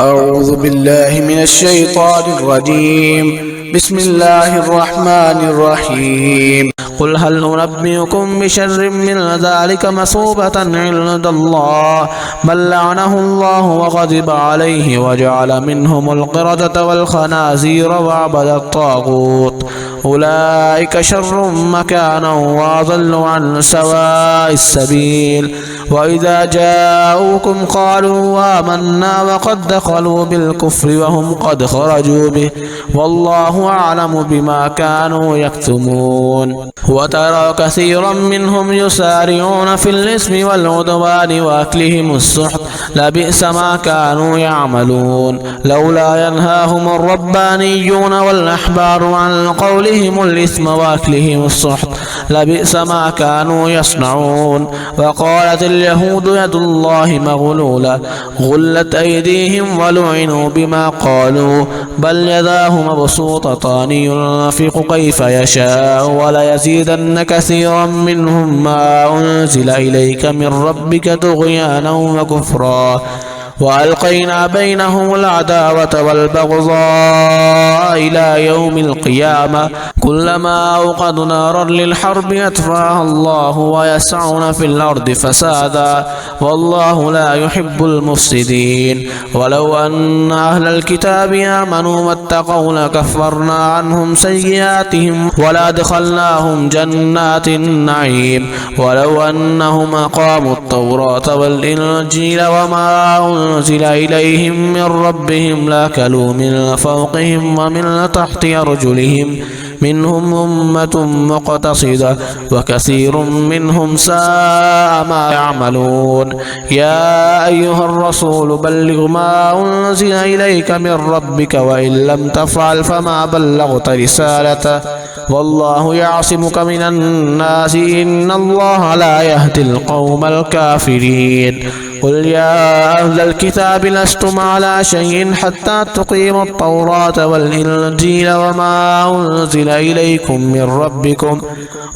أعوذ بالله من الشيطان الرجيم. بسم الله الرحمن الرحيم. قل هل ننبئكم بشر من ذلك مثوبة عند الله من لعنه الله وغضب عليه وجعل منهم القردة والخنازير وعبد الطاغوت أولئك شر مكانا وأضل عن سواء السبيل. وإذا جاءوكم قالوا آمنا وقد دخلوا بالكفر وهم قد خرجوا به والله أعلم بما كانوا يكتمون. وترى كثيرا منهم يسارعون في الإثم والعدوان وأكلهم السحت لبئس ما كانوا يعملون. لولا ينهاهم الربانيون والأحبار عن قولهم الإثم وأكلهم السحت لبئس ما كانوا يصنعون. وقالت اليهود يد الله مغلولة غلت أيديهم ولعنوا بما قالوا بل يداه مبسوطتان ينفق كيف يشاء وليزيدن كثيرا منهم ما أنزل إليك من ربك طغيانا وكفرا وألقينا بينهم العداوة والبغضاء إلى يوم القيامة كلما أوقدوا نارا للحرب أطفاها الله ويسعون في الأرض فسادا والله لا يحب المفسدين. ولو أن أهل الكتاب آمنوا واتقوا لكفرنا عنهم سيئاتهم ولأدخلناهم جنات النعيم. ولو أنهم أقاموا التوراة والإنجيل وما أنزل إليهم من ربهم لأكلوا من فوقهم ومن تحت أرجلهم منهم أمة مقتصدة وكثير منهم ساء ما يعملون. يا أيها الرسول بلغ ما أنزل إليك من ربك وإن لم تفعل فما بلغت رسالته والله يعصمك من الناس إن الله لا يهدي القوم الكافرين. قل يا أهل الكتاب لستم على شيء حتى تقيموا التوراة والإنجيل وما أنزل إليكم من ربكم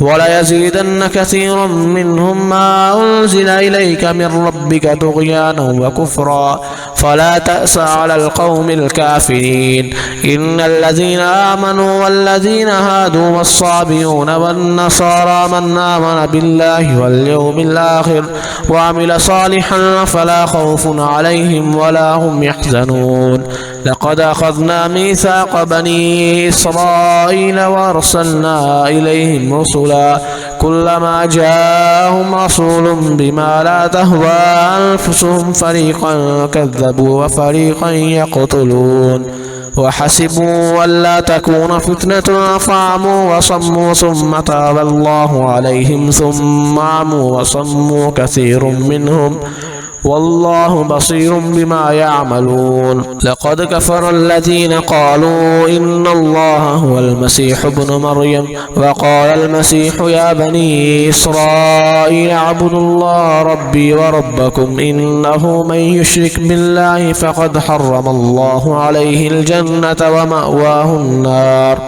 وليزيدن كثيرا منهم ما أنزل إليك من ربك طغيانا وكفرا فلا تأس على القوم الكافرين. إن الذين آمنوا والذين هادوا والصابئون والنصارى من آمن بالله واليوم الآخر وعمل صالحا فلا خوف عليهم ولا هم يحزنون. لقد أخذنا ميثاق بني إسرائيل وأرسلنا إليهم رسلا كلما جاءهم رسول بما لا تهوى أنفسهم فريقا كذبوا وفريقا يقتلون وحسبوا ألا تكون فتنة فعموا وصموا ثم تاب الله عليهم ثم عموا وصموا كثير منهم والله بصير بما يعملون. لقد كفر الذين قالوا إن الله هو المسيح ابن مريم وقال المسيح يا بني إسرائيل اعبدوا الله ربي وربكم إنه من يشرك بالله فقد حرم الله عليه الجنة ومأواه النار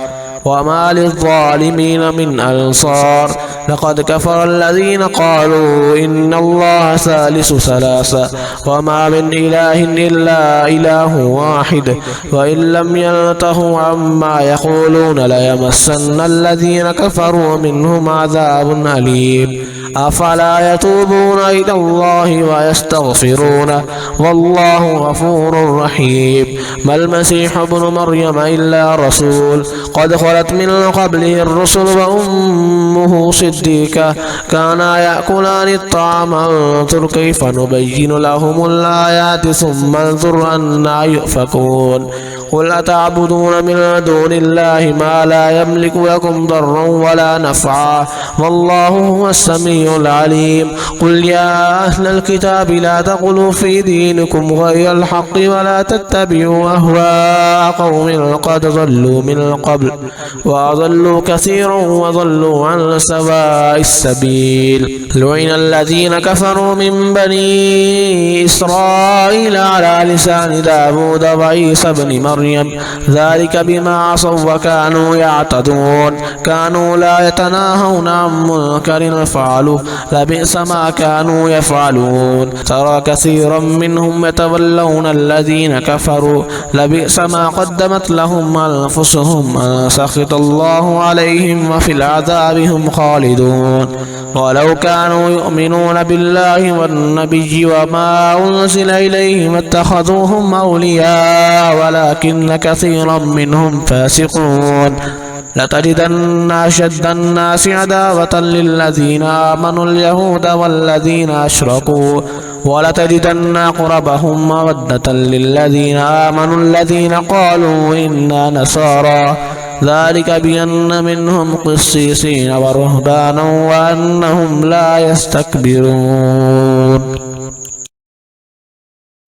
وما للظالمين من أنصار. لقد كفر الذين قالوا إن الله ثالث ثلاثة وما من إله إلا إله واحد وإن لم ينتهوا عما يقولون ليمسن الذين كفروا منهم عذاب أليم. أفلا يتوبون إلى الله ويستغفرونه والله غفور رحيم. ما المسيح ابن مريم إلا رسول قد خلت من قبله الرسل وأمه صديقة كانا يأكلان الطعام انظر كيف نبين لهم الآيات ثم انظر أنا يؤفكون. قل أتعبدون من دون الله ما لا يملك لكم ضرا ولا نفعا والله هو السميع العليم. قل يا أهل الكتاب لا تغلوا في دينكم غير الحق ولا تتبعوا أهواء قوم قد ضلوا من قبل وأضلوا كثيرا وضلوا عن سواء السبيل. لعن الذين كفروا من بني إسرائيل على لسان داود وعيسى بن مريم ذلك بما عصوا وكانوا يعتدون كانوا لا يتناهون عن منكر فعلوا لبئس ما كانوا يفعلون ترى كثيرا منهم يتولون الذين كفروا لبئس ما قدمت لهم أنفسهم أن سخط الله عليهم وفي العذاب هم خالدون ولو كانوا يؤمنون بالله والنبي وما أنزل إليهم اتخذوهم أولياء ولكن كثيرا منهم فاسقون لتجدن أشد الناس عداوة للذين آمنوا اليهود والذين أشركوا ولتجدن أقربهم مودة للذين آمنوا الذين قالوا إنا نصارى ذلك بأن منهم قسيسين ورهبانا وأنهم لا يستكبرون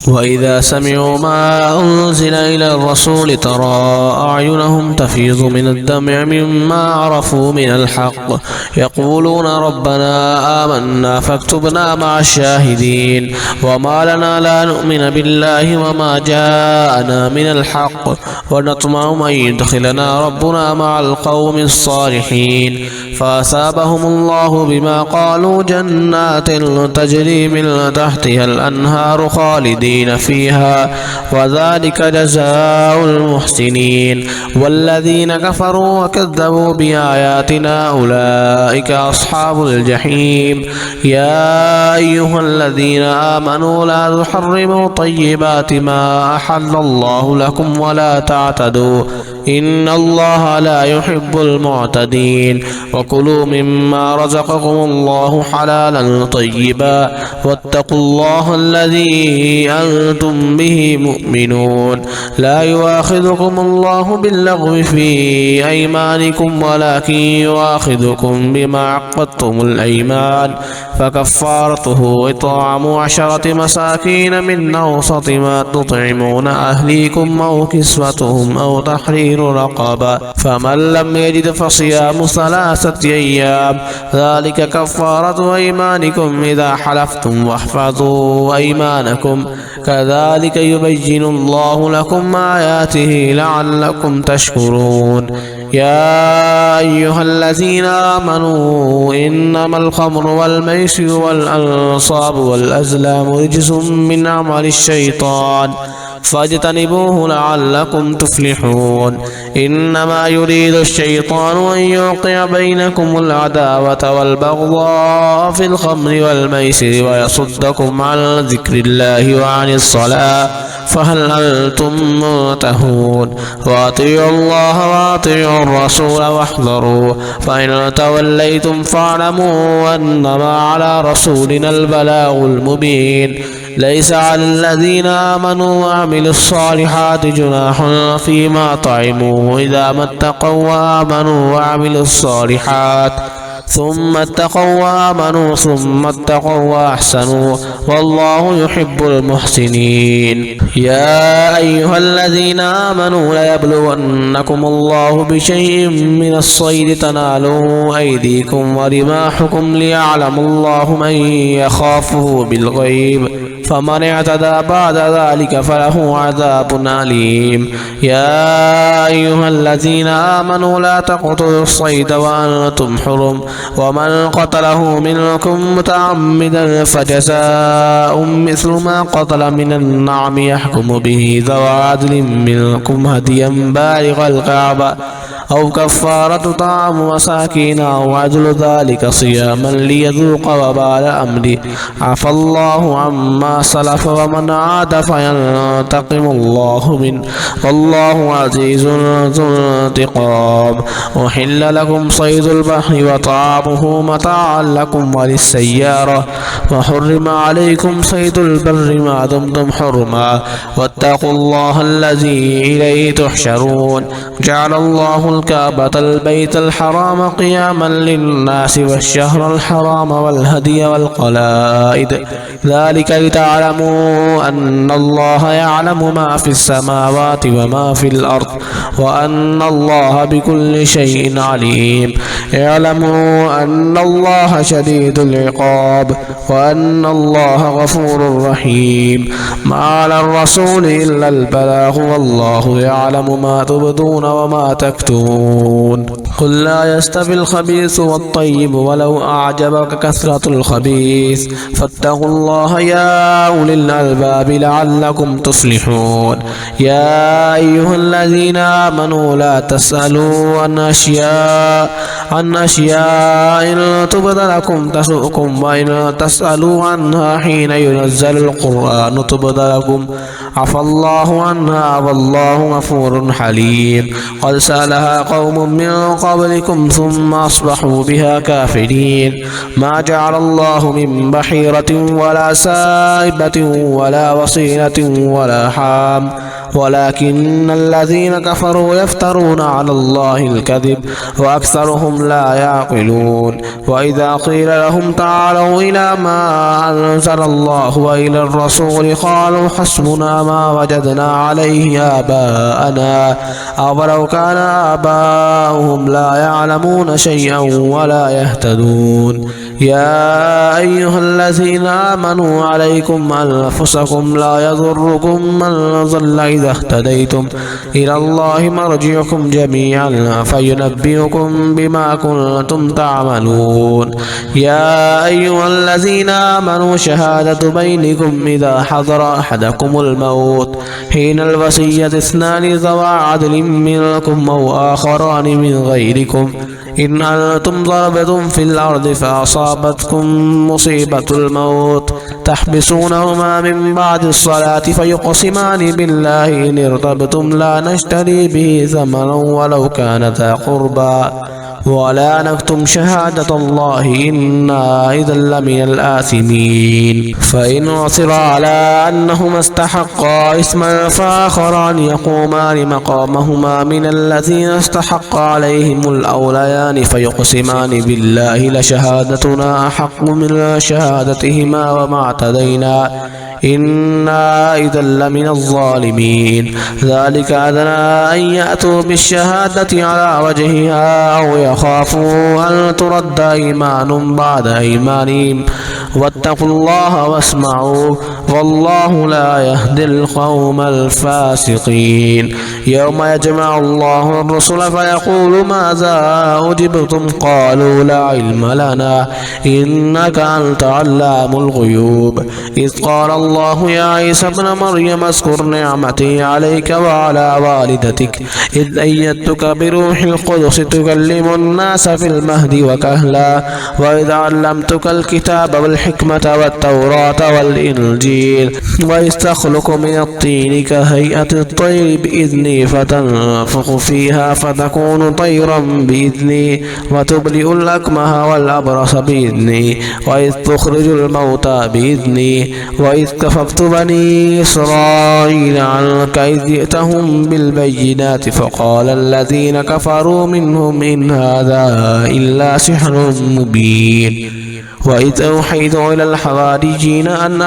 وإذا سمعوا ما أنزل إلى الرسول ترى أعينهم تفيض من الدمع مما عرفوا من الحق يقولون ربنا آمنا فاكتبنا مع الشاهدين وما لنا لا نؤمن بالله وما جاءنا من الحق ونطمع أن يدخلنا ربنا مع القوم الصالحين فأثابهم الله بما قالوا جنات تجري من تحتها الأنهار خالدين فيها وذلك جزاء المحسنين والذين كفروا وكذبوا بآياتنا أولئك أصحاب الجحيم يا أيها الذين آمنوا لا تحرموا طيبات ما أحل الله لكم ولا تعتدوا إن الله لا يحب المعتدين وكلوا مما رزقكم الله حلالا طيبا واتقوا الله الذي أنتم به مؤمنون لا يؤاخذكم الله باللغو في أيمانكم ولكن يؤاخذكم بما عقدتم الأيمان فكفارته إطعام 10 مساكين من أوسط ما تطعمون أهليكم أو كسوتهم أو تحرير رقبة فمن لم يجد فصيام 3 أيام ذلك كفارة أيمانكم إذا حلفتم واحفظوا أيمانكم كذلك يبين الله لكم آياته لعلكم تشكرون يا أيها الذين آمنوا إنما الخمر والميسر والأنصاب والأزلام رجس من عمل الشيطان فاجتنبوه لعلكم تفلحون إنما يريد الشيطان أن يوقع بينكم العداوة والبغضاء في الخمر والميسر ويصدكم عن ذكر الله وعن الصلاة فهل أنتم منتهون وأطيعوا الله وأطيعوا الرسول واحذروا فإن توليتم فاعلموا أنما على رسولنا البلاغ المبين ليس على الذين آمنوا وعملوا الصالحات جناح فيما طعموا إذا ما اتقوا وآمنوا وعملوا الصالحات ثم اتقوا وآمنوا ثم اتقوا وأحسنوا والله يحب المحسنين يا أيها الذين آمنوا ليبلونكم الله بشيء من الصيد تناله أيديكم ورماحكم ليعلم الله من يخافه بالغيب فمن اعتدى بعد ذلك فله عذاب أليم يا أيها الذين آمنوا لا تقتلوا الصيد وأنتم حرم ومن قتله منكم متعمدا فجزاء مثل ما قتل من النعم يحكم به ذوى عدل منكم هديا بالغ الكعبة أو كفارة طعام مساكين أو عدل ذلك صياما ليذوق وبال أمره عفى الله عما سلف ومن عاد فينتقم الله منه والله عزيز ذو انتقام أحل لكم صيد البحر وطعامه متاعا لكم وللسيارة وحرم عليكم صيد البر ما دمتم حرما واتقوا الله الذي إليه تحشرون جعل الله الكعبة البيت الحرام قياما للناس والشهر الحرام والهدي والقلائد ذلك لتعلموا أن الله يعلم ما في السماوات وما في الأرض وأن الله بكل شيء عليم. اعلموا أن الله شديد العقاب وأن الله غفور رحيم. ما على الرسول إلا البلاغ والله يعلم ما تبدون وما تكتمون. قل لا يستوي الخبيث والطيب ولو أعجبك كثرة الخبيث فاتقوا الله يا أولي الألباب لعلكم تفلحون. يا أيها الذين آمنوا لا تسألوا عن أشياء إن تبد لكم تسؤكم وإن تسألوا عنها حين ينزل القرآن تبد لكم عفى الله عنها والله غفور حليم. قد سألها قوم من قبلكم ثم أصبحوا بها كافرين. ما جعل الله من بحيرة ولا سائبة ولا وصيلة ولا حام ولكن الذين كفروا يفترون على الله الكذب وأكثرهم لا يعقلون. وإذا قيل لهم تعالوا إلى ما أنزل الله وإلى الرسول قالوا حسبنا ما وجدنا عليه آباءنا أولو كان آباؤهم لا يعلمون شيئا ولا يهتدون. يا أيها الذين آمنوا عليكم أنفسكم لا يضركم من ضل إذا اهتديتم إلى الله مرجعكم جميعا فينبئكم بما كنتم تعملون. يا أيها الذين آمنوا شهادة بينكم إذا حضر أحدكم الموت حين الوصية اثنان ذوى عدل منكم أو آخران من غيركم إن أنتم ضربتم في الأرض فأصابتكم مصيبة الموت تحبسونهما من بعد الصلاة فيقسمان بالله إن ارتبتم لا نشتري به ثمنا ولو كان ذا قربى ولا نكتم شهادة الله إنا إذا لمن الآثمين. فإن عثر على أنهما استحقا إثما فآخران يقومان مقامهما من الذين استحق عليهم الأوليان فيقسمان بالله لشهادتنا أحق من شهادتهما وما اعتدينا إنا إذا لمن الظالمين. ذلك أدنى أن يأتوا بالشهادة على وجهها أو يخافوا أن ترد أيمان بعد أيمانهم واتقوا الله واسمعوا والله لا يهدي القوم الفاسقين. يوم يجمع الله الرسل فيقول ماذا أجبتم قالوا لا علم لنا إنك أنت علام الغيوب. إذ قال الله يا عيسى ابن مريم اذكر نعمتي عليك وعلى والدتك إذ أيدتك بروح القدس تكلم الناس في المهد وكهلا وإذ علمتك الكتاب والحكمة والتوراة والإنجيل وإذ تخلق من الطين كهيئة الطير بإذني فتنفخ فيها فتكون طيرا بإذني وتبرئ الأكمه والأبرص بإذني وإذ تخرج الموتى بإذني وإذ كففت بني إسرائيل عنك إذ جئتهم بالبينات فقال الذين كفروا منهم إن هذا إلا سحر مبين. وإذ أوحيت إلى الحواريين أن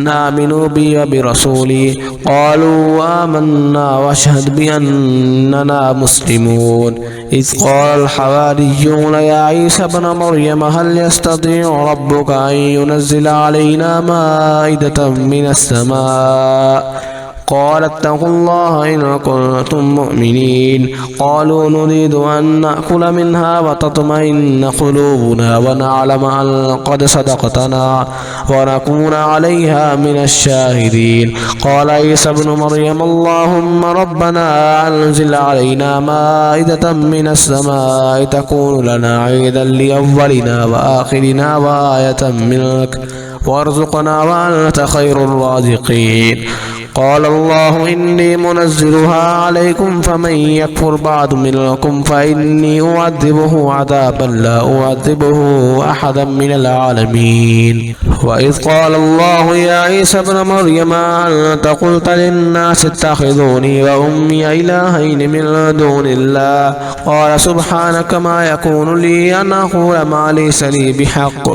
آمنوا بي وبرسولي قالوا آمنا واشهد بأننا مسلمون. إذ قال الحواريون يا عيسى ابن مريم هل يستطيع ربك أن ينزل علينا مائدة من السماء قال اتقوا الله إن كنتم مؤمنين. قالوا نريد أن نأكل منها وتطمئن قلوبنا ونعلم أن قد صدقتنا ونكون عليها من الشاهدين. قال عيسى ابن مريم اللهم ربنا أنزل علينا مائدة من السماء تكون لنا عيدا لأولنا وآخرنا وآية منك وارزقنا وأنت خير الرازقين. قال الله إني منزلها عليكم فمن يكفر بعد منكم فإني أعذبه عذابا لا أعذبه أحدا من العالمين. وإذ قال الله يا عيسى ابن مريم أنت قلت للناس اتخذوني وأمي إلهين من دون الله قال سبحانك ما يكون لي أن أقول ما ليس لي بحق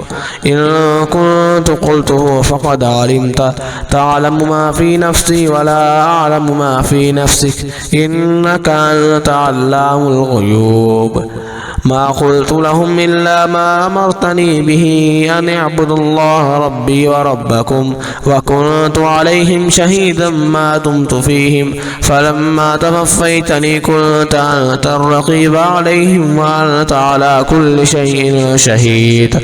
إن كنت قلته فقد علمت تعلم ما في نفسي ولا أعلم ما في نفسك إنك أنت علام الغيوب. ما قلت لهم إلا ما أمرتني به أن اعبدوا الله ربي وربكم وكنت عليهم شهيدا ما دمت فيهم فلما توفيتني كنت أنت الرقيب عليهم وأنت على كل شيء شهيد.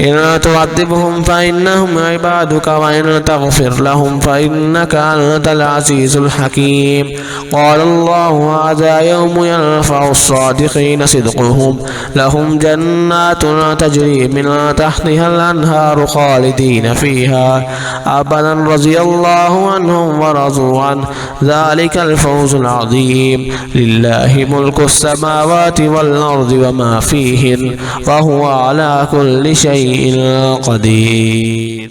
إن تعذبهم فإنهم عبادك وإن تغفر لهم فإنك أنت العزيز الحكيم. قال الله هذا يوم ينفع الصادقين صدقهم لهم جنات تجري من تحتها الأنهار خالدين فيها أبدا رضي الله عنهم ورضوا عنه ذلك الفوز العظيم. لله ملك السماوات والأرض وما فيهن وهو على كل شيء قدير.